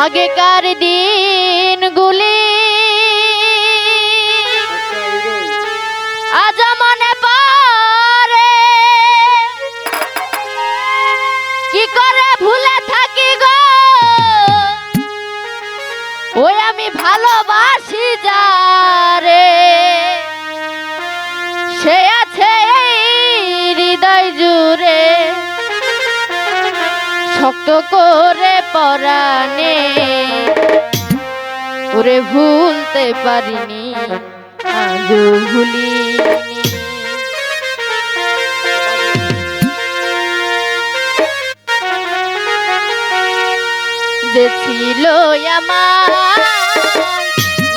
আগেকার দিনগুলি আজ মনে পড়ে, কি করে ভুলে থাকি গো ওই আমি ভালোবাসি যারে, সে আছে হৃদয় জুড়ে শক্ত করে পরাণে, ওরে ভুলতে পারিনি আজও ভুলিনি। যে ছিল আমার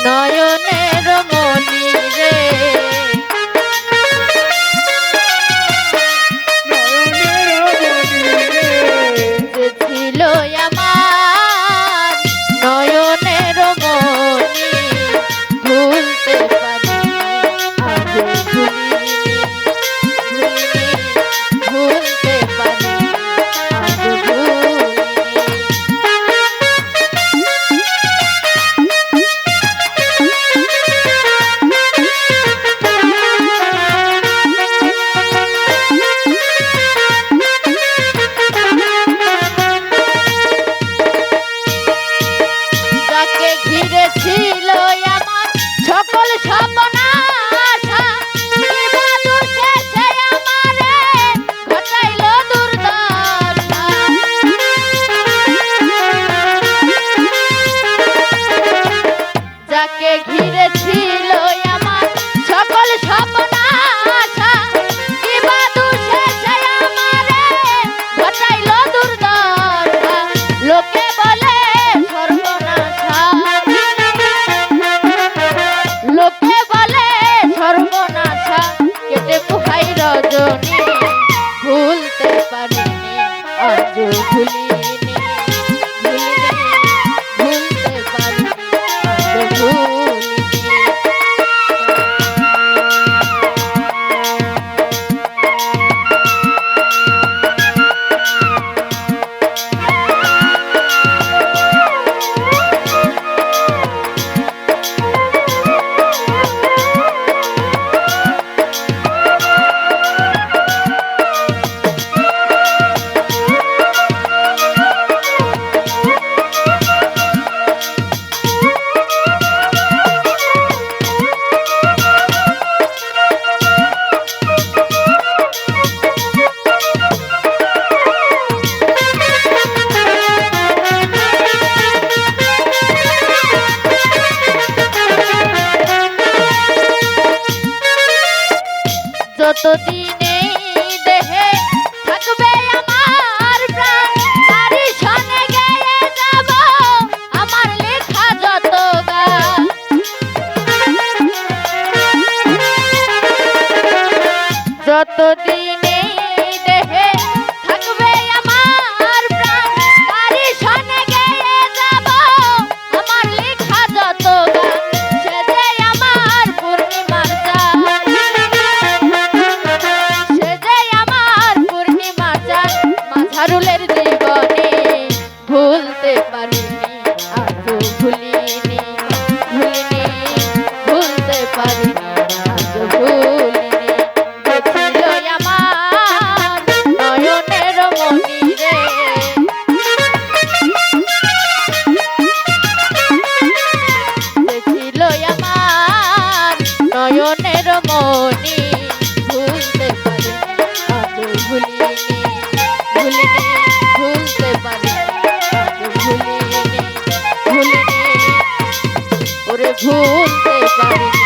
নয়নের মনি রে, যে ছিল আমার নয়নের মনি, ভুলতে পারিনি আজও ভুলিনি, ভুলতে পারিনি আজও ভুলিনি। ঘিরে ছিল আমার সকল সপনা আশা, বাদুর শেষে আমারে ঘটাইল দুর্দশা। যাকে ঘিরে ছিল আমার সকল সপনা আশা, বাদুর শেষে আমারে ঘটাইল দুর্দশা। লোকে বলে সর্বনাশা, লোকে বলে সর্বনাশা, কেটে পুহাই রজনী, ভুলতে পারিনি আজও ভুলিনি, ভুলিনি, ভুলতে পারিনি আজও ভুলিনি। যতদিনে দেহে থাকবে আমার প্রাণ, তারি সনে গেয়ে যাব আমার লেখা যত গান। যতদিনে দেহে থাকবে আমার প্রাণ, তারি সনে গেয়ে যাব আমার লেখা যত গান। সে যে আমার পূর্ণিমার চাঁদ, মাঝারুলের জীবনে, ভুলতে পারিনি আজও ভুলিনি, ভুলিনি, ভুলতে পারিনি আজও ভুলিনি। যে ছিল আমার নয়নের মনি রে, যে ছিল আমার নয়নের মনি, ভুলতে পারিনি আজও ভুলিনি, ভুলিনি, ভুলতে পারিনি আজও ভুলিনি, ভুলিনি, ওরে ভুলতে পারিনি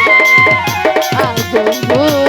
আজও ভুলিনি।